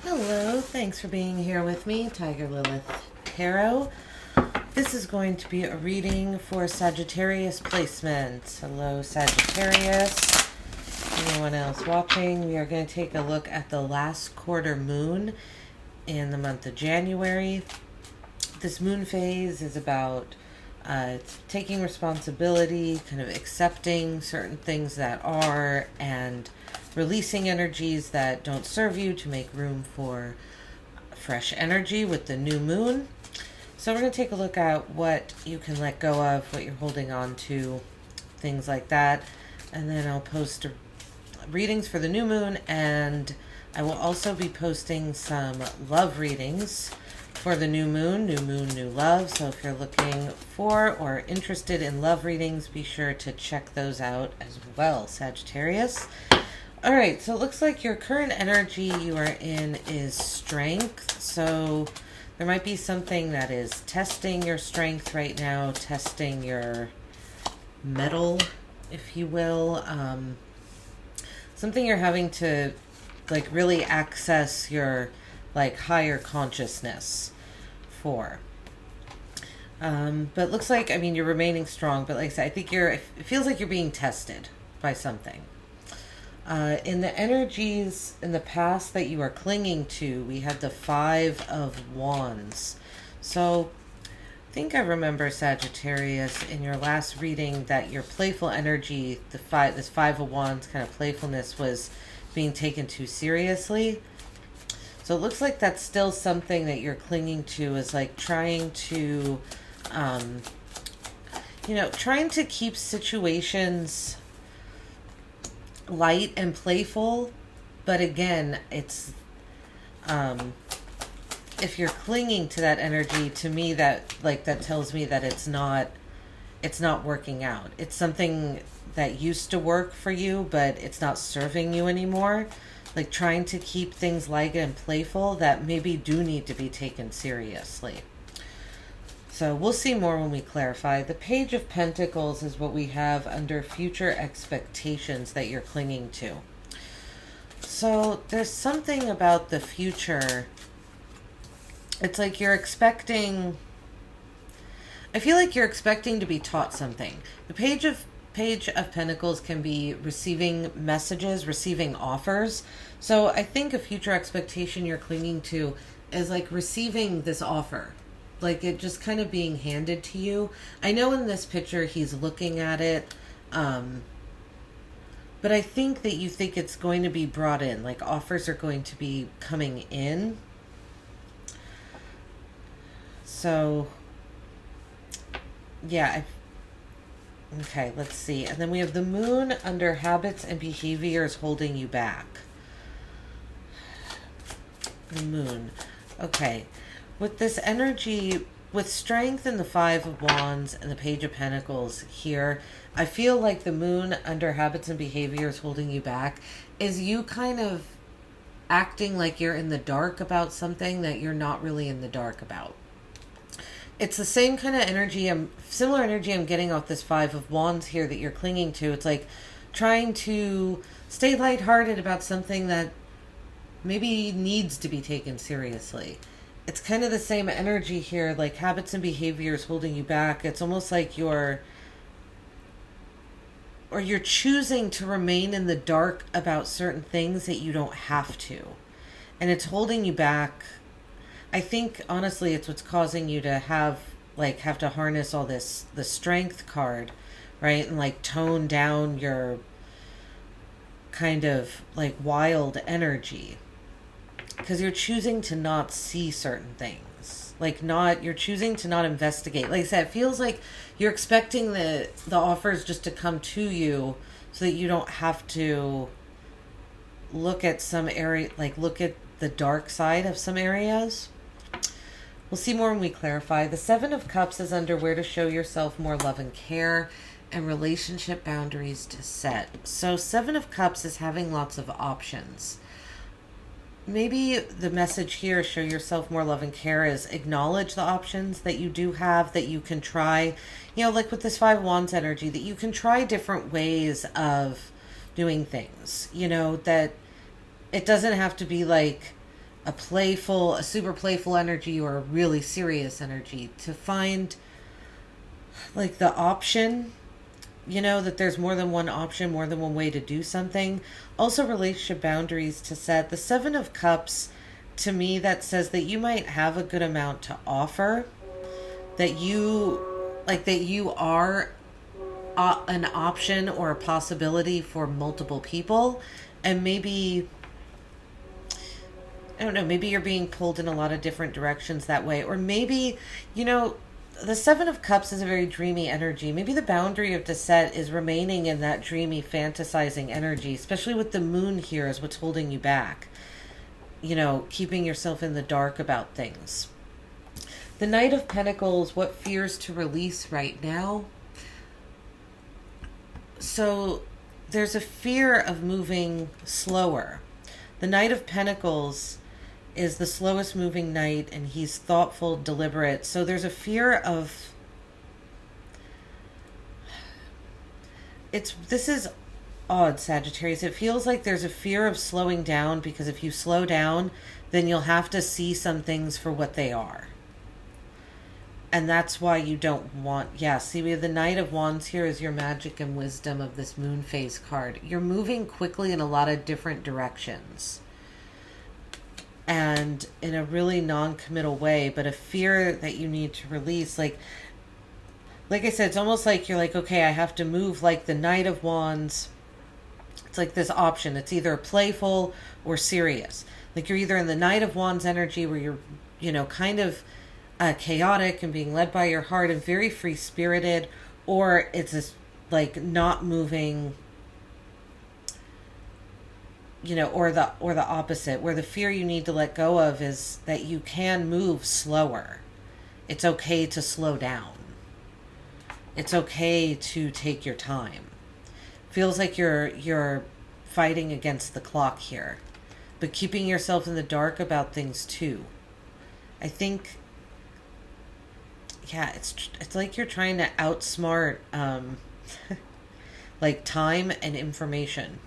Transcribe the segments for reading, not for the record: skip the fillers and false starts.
Hello, thanks for being here with me, Tiger Lilith Tarot. This is going to be a reading for Sagittarius placement. Hello, Sagittarius. Anyone else watching? We are going to take a look at the last quarter moon in the month of January. This moon phase is about taking responsibility, kind of accepting certain things that are, and releasing energies that don't serve you to make room for fresh energy with the new moon. So we're going to take a look at what you can let go of, what you're holding on to, things like that. And then I'll post readings for the new moon, and I will also be posting some love readings for the new moon, new love. So if you're looking for or interested in love readings, be sure to check those out as well, Sagittarius. All right, so it looks like your current energy you are in is strength. So there might be something that is testing your strength right now, testing your mettle, if you will. Something you're having to like really access your like higher consciousness for. But it looks like, I mean, you're remaining strong, but like I said, I think it feels like you're being tested by something. In the energies in the past that you are clinging to, we had the Five of Wands. So I think I remember, Sagittarius, in your last reading that your playful energy, this Five of Wands kind of playfulness, was being taken too seriously. So it looks like that's still something that you're clinging to, is like trying to, trying to keep situations light and playful. But again, it's if you're clinging to that energy, to me that tells me that it's not working out. It's something that used to work for you, but it's not serving you anymore. Like trying to keep things light and playful that maybe do need to be taken seriously. So we'll see more when we clarify. The Page of Pentacles is what we have under future expectations that you're clinging to. So there's something about the future. It's like you're expecting, I feel like you're expecting to be taught something. The Page of Pentacles can be receiving messages, receiving offers. So I think a future expectation you're clinging to is like receiving this offer. Like it just kind of being handed to you. I know in this picture he's looking at it, but I think that you think it's going to be brought in. Like offers are going to be coming in. So, yeah. Okay, let's see. And then we have the moon under habits and behaviors holding you back. The moon. Okay. With this energy, with strength and the Five of Wands and the Page of Pentacles here, I feel like the moon under habits and behaviors holding you back is you kind of acting like you're in the dark about something that you're not really in the dark about. It's the same kind of energy, similar energy I'm getting off this Five of Wands here that you're clinging to. It's like trying to stay lighthearted about something that maybe needs to be taken seriously. It's kind of the same energy here, like habits and behaviors holding you back. It's almost like you're choosing to remain in the dark about certain things that you don't have to. And it's holding you back. I think, honestly, it's what's causing you to have to harness all the strength card, right? And like tone down your kind of like wild energy. Because you're choosing to not see certain things. You're choosing to not investigate. Like I said, it feels like you're expecting the offers just to come to you so that you don't have to look at some area, like look at the dark side of some areas. We'll see more when we clarify. The Seven of Cups is under where to show yourself more love and care and relationship boundaries to set. So Seven of Cups is having lots of options. Maybe the message here, show yourself more love and care, is acknowledge the options that you do have, that you can try. Like with this Five of Wands energy, that you can try different ways of doing things. That it doesn't have to be like a super playful energy or a really serious energy. To find like the option, you know, that there's more than one option, more than one way to do something. Also relationship boundaries to set. The Seven of Cups, to me, that says that you might have a good amount to offer, that you are an option or a possibility for multiple people. And maybe, I don't know, maybe you're being pulled in a lot of different directions that way. Or maybe, you know, the Seven of Cups is a very dreamy energy. Maybe the boundary of Deset is remaining in that dreamy, fantasizing energy, especially with the moon here is what's holding you back. You know, keeping yourself in the dark about things. The Knight of Pentacles, what fears to release right now? So there's a fear of moving slower. The Knight of Pentacles is the slowest moving knight, and he's thoughtful, deliberate. So there's a fear of... This is odd, Sagittarius. It feels like there's a fear of slowing down, because if you slow down, then you'll have to see some things for what they are. And that's why you don't want... Yeah, see, we have the Knight of Wands here as your magic and wisdom of this moon phase card. You're moving quickly in a lot of different directions. And in a really non-committal way, but a fear that you need to release. Like I said, it's almost like you're like, okay, I have to move like the Knight of Wands. It's like this option. It's either playful or serious. Like you're either in the Knight of Wands energy where you're, you know, kind of chaotic and being led by your heart and very free-spirited, or it's this like not moving, you know, or the opposite, where the fear you need to let go of is that you can move slower. It's okay to slow down. It's okay to take your time. Feels like you're fighting against the clock here, but keeping yourself in the dark about things too. I think, yeah, it's like you're trying to outsmart like time and information.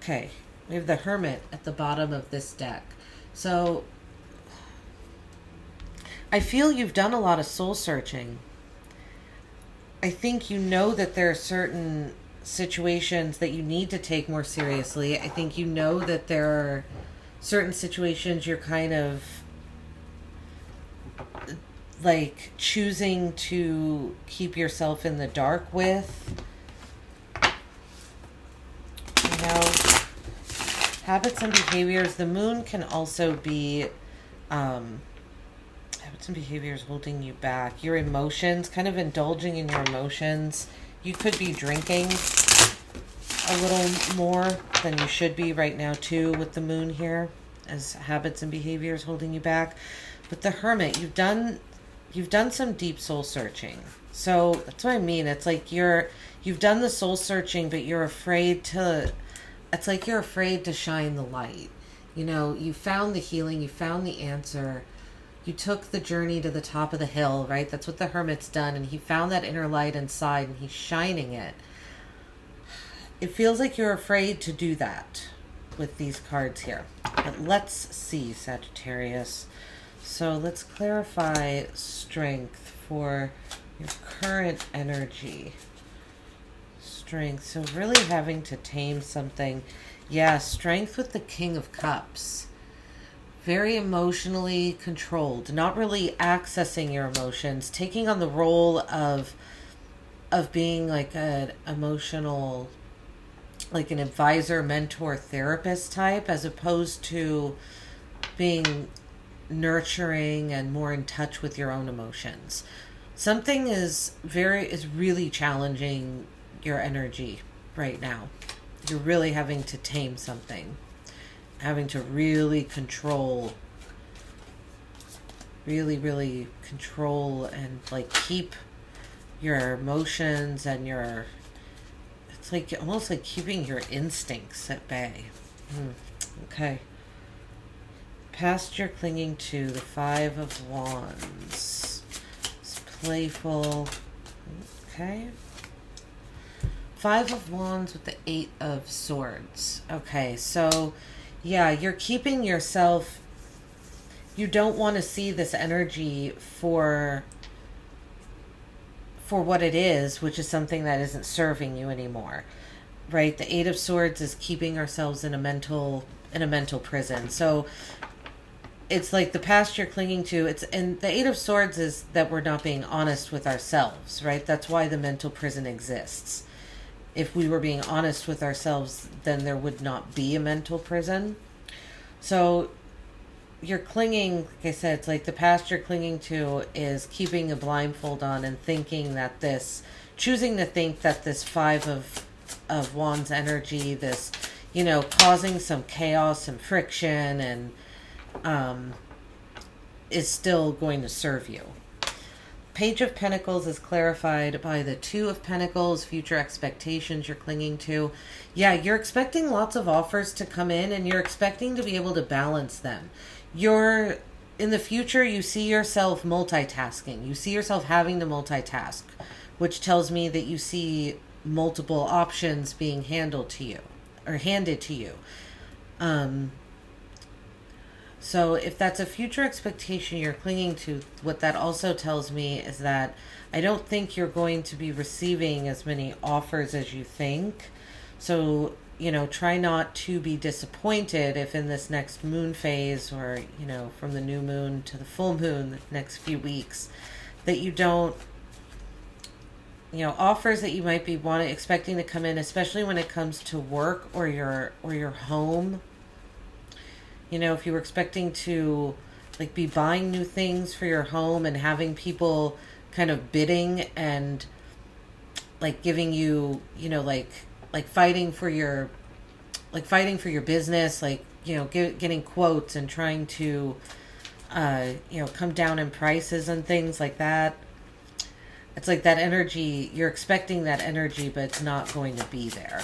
Okay, we have the Hermit at the bottom of this deck. So I feel you've done a lot of soul searching. I think you know that there are certain situations that you need to take more seriously. I think you know that there are certain situations you're kind of like choosing to keep yourself in the dark with. You know, habits and behaviors. The moon can also be habits and behaviors holding you back. Your emotions, kind of indulging in your emotions. You could be drinking a little more than you should be right now too, with the moon here as habits and behaviors holding you back. But the Hermit, you've done some deep soul searching. So that's what I mean. It's like you've done the soul searching, but you're afraid to... It's like you're afraid to shine the light. You know, you found the healing, you found the answer. You took the journey to the top of the hill, right? That's what the Hermit's done, and he found that inner light inside, and he's shining it. It feels like you're afraid to do that with these cards here. But let's see, Sagittarius. So let's clarify strength for your current energy. Strength. So really having to tame something. Yeah, strength with the King of Cups. Very emotionally controlled. Not really accessing your emotions. Taking on the role of being like an emotional, like an advisor, mentor, therapist type, as opposed to being nurturing and more in touch with your own emotions. Something is really challenging your energy right now. You're really having to tame something, having to really control and like keep your emotions and it's like almost like keeping your instincts at bay. Okay. Past you're clinging to, the Five of Wands. It's playful. Okay. Five of Wands with the Eight of Swords. Okay, so Yeah, you're keeping yourself, you don't want to see this energy for what it is, which is something that isn't serving you anymore. Right? The Eight of Swords is keeping ourselves in a mental prison. So it's like the past you're clinging to. It's, and the Eight of Swords is that we're not being honest with ourselves, right? That's why the mental prison exists. If we were being honest with ourselves, then there would not be a mental prison. So you're clinging, like I said, it's like the past you're clinging to is keeping a blindfold on and thinking that this, choosing to think that this Five of Wands energy, this, you know, causing some chaos and friction and is still going to serve you. Page of Pentacles is clarified by the Two of Pentacles, future expectations you're clinging to. Yeah, you're expecting lots of offers to come in and you're expecting to be able to balance them. You're, in the future, you see yourself multitasking. You see yourself having to multitask, which tells me that you see multiple options being handed to you. So if that's a future expectation you're clinging to, what that also tells me is that I don't think you're going to be receiving as many offers as you think. So, you know, try not to be disappointed if in this next moon phase, or, you know, from the new moon to the full moon, the next few weeks, that you don't, you know, offers that you might be expecting to come in, especially when it comes to work or your home. You know, if you were expecting to, like, be buying new things for your home and having people kind of bidding and, like, giving you, you know, like fighting for your business, like, you know, getting quotes and trying to, you know, come down in prices and things like that. It's like that energy, you're expecting that energy, but it's not going to be there.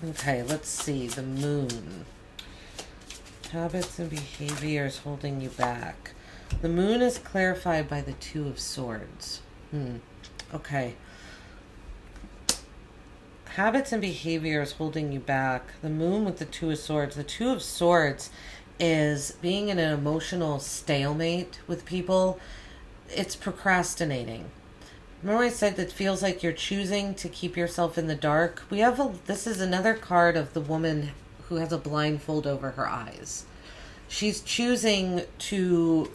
Okay, let's see, the moon. Habits and behaviors holding you back. The moon is clarified by the Two of Swords. Okay. Habits and behaviors holding you back. The moon with the Two of Swords. The Two of Swords is being in an emotional stalemate with people. It's procrastinating. Remember I said that feels like you're choosing to keep yourself in the dark? This is another card of the woman who has a blindfold over her eyes. She's choosing to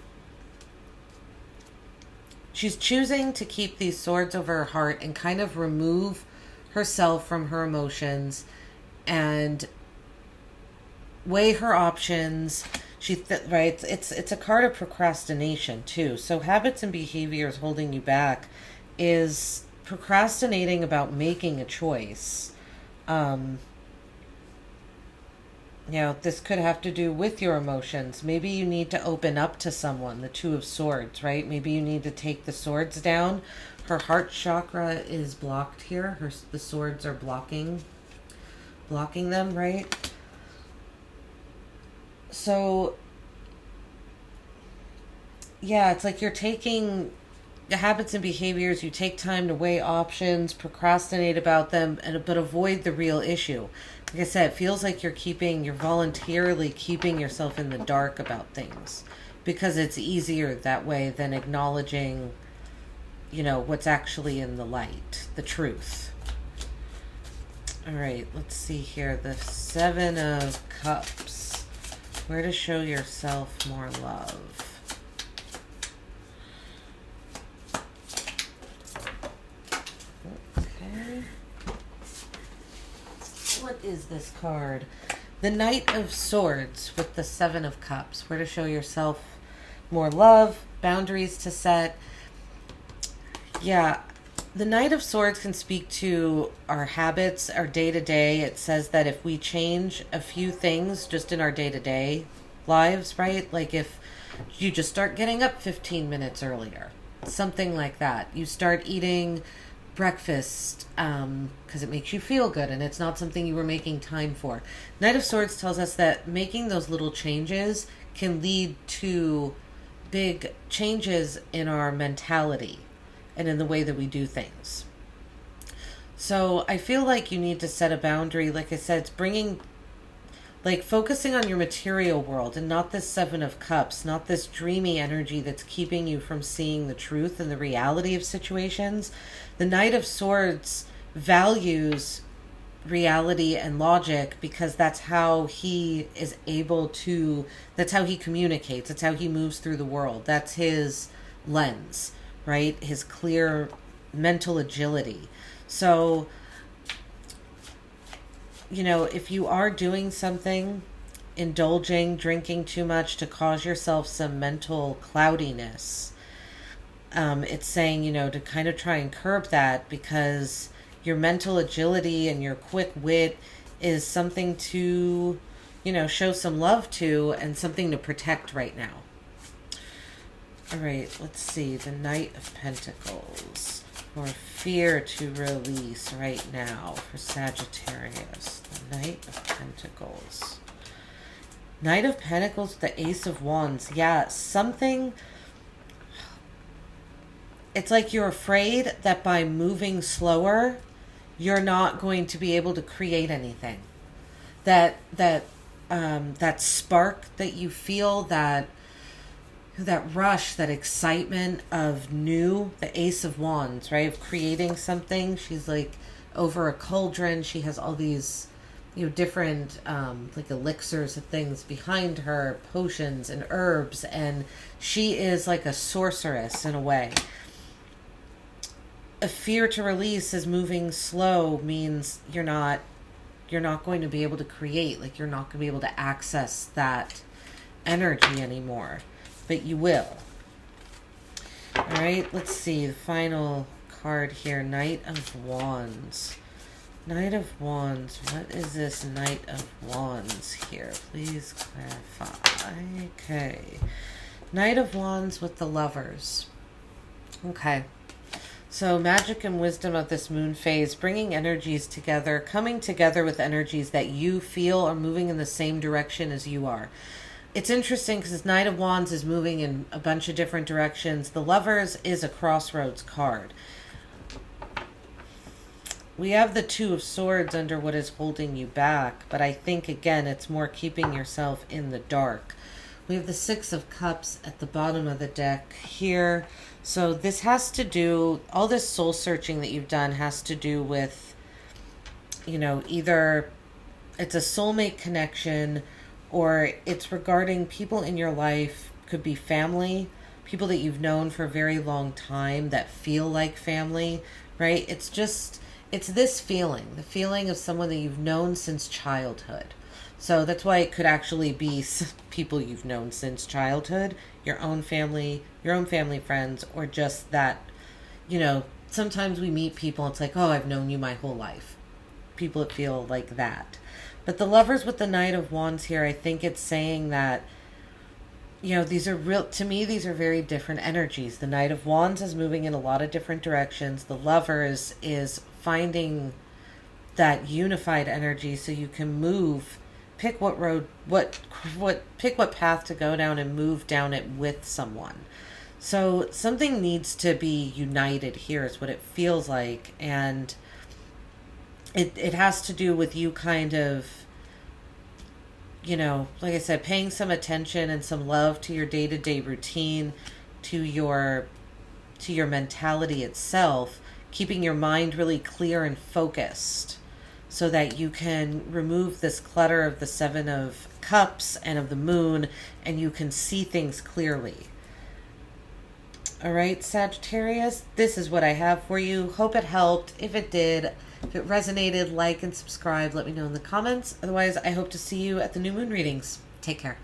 keep these swords over her heart and kind of remove herself from her emotions and weigh her options. Right? It's a card of procrastination too. So habits and behaviors holding you back is procrastinating about making a choice. You know, this could have to do with your emotions. Maybe you need to open up to someone, the Two of Swords, right? Maybe you need to take the swords down. Her heart chakra is blocked here. The swords are blocking them, right? So, yeah, it's like you're taking the habits and behaviors, you take time to weigh options, procrastinate about them, but avoid the real issue. Like I said, it feels like you're voluntarily keeping yourself in the dark about things because it's easier that way than acknowledging, you know, what's actually in the light, the truth. All right, let's see here. The Seven of Cups. Where to show yourself more love. What is this card? The Knight of Swords with the Seven of Cups. Where to show yourself more love, boundaries to set. Yeah, the Knight of Swords can speak to our habits, our day-to-day. It says that if we change a few things just in our day-to-day lives, right? Like if you just start getting up 15 minutes earlier, something like that. You start eating breakfast because it makes you feel good and it's not something you were making time for. Knight of Swords tells us that making those little changes can lead to big changes in our mentality and in the way that we do things. So I feel like you need to set a boundary. Like I said, it's bringing like focusing on your material world and not this Seven of Cups, not this dreamy energy that's keeping you from seeing the truth and the reality of situations. The Knight of Swords values reality and logic because that's how he is able to, that's how he communicates, that's how he moves through the world. That's his lens, right? His clear mental agility. So, you know, if you are doing something, indulging, drinking too much to cause yourself some mental cloudiness, it's saying, you know, to kind of try and curb that, because your mental agility and your quick wit is something to, you know, show some love to and something to protect right now. All right, let's see. The Knight of Pentacles, or fear to release right now for Sagittarius. The Knight of Pentacles. Knight of Pentacles, the Ace of Wands. Yeah, something. It's like you're afraid that by moving slower, you're not going to be able to create anything. That spark that you feel, that rush, that excitement of new, the Ace of Wands, right? Of creating something. She's like over a cauldron. She has all these, you know, different like elixirs and things behind her, potions and herbs, and she is like a sorceress in a way. A fear to release is moving slow means you're not going to be able to create, like you're not going to be able to access that energy anymore, but you will. All right, let's see the final card here. Knight of Wands. Knight of Wands. What is this Knight of Wands here? Please clarify. Okay. Knight of Wands with the Lovers. Okay. So magic and wisdom of this moon phase, bringing energies together, coming together with energies that you feel are moving in the same direction as you are. It's interesting because Knight of Wands is moving in a bunch of different directions. The Lovers is a crossroads card. We have the Two of Swords under what is holding you back, but I think, again, it's more keeping yourself in the dark. We have the Six of Cups at the bottom of the deck here. So this has to do, all this soul searching that you've done has to do with, you know, either it's a soulmate connection or it's regarding people in your life, could be family, people that you've known for a very long time that feel like family, right? It's this feeling, the feeling of someone that you've known since childhood. So that's why it could actually be people you've known since childhood, your own family friends, or just that, you know, sometimes we meet people, it's like, oh, I've known you my whole life. People that feel like that. But the Lovers with the Knight of Wands here, I think it's saying that, you know, these are real, to me, these are very different energies. The Knight of Wands is moving in a lot of different directions. The Lovers is finding that unified energy so you can move, pick what road, pick what path to go down and move down it with someone. So something needs to be united here is what it feels like. And it has to do with you kind of, you know, like I said, paying some attention and some love to your day-to-day routine, to your mentality itself, keeping your mind really clear and focused so that you can remove this clutter of the Seven of Cups and of the Moon, and you can see things clearly. All right, Sagittarius, this is what I have for you. Hope it helped. If it did, if it resonated, like and subscribe. Let me know in the comments. Otherwise, I hope to see you at the new moon readings. Take care.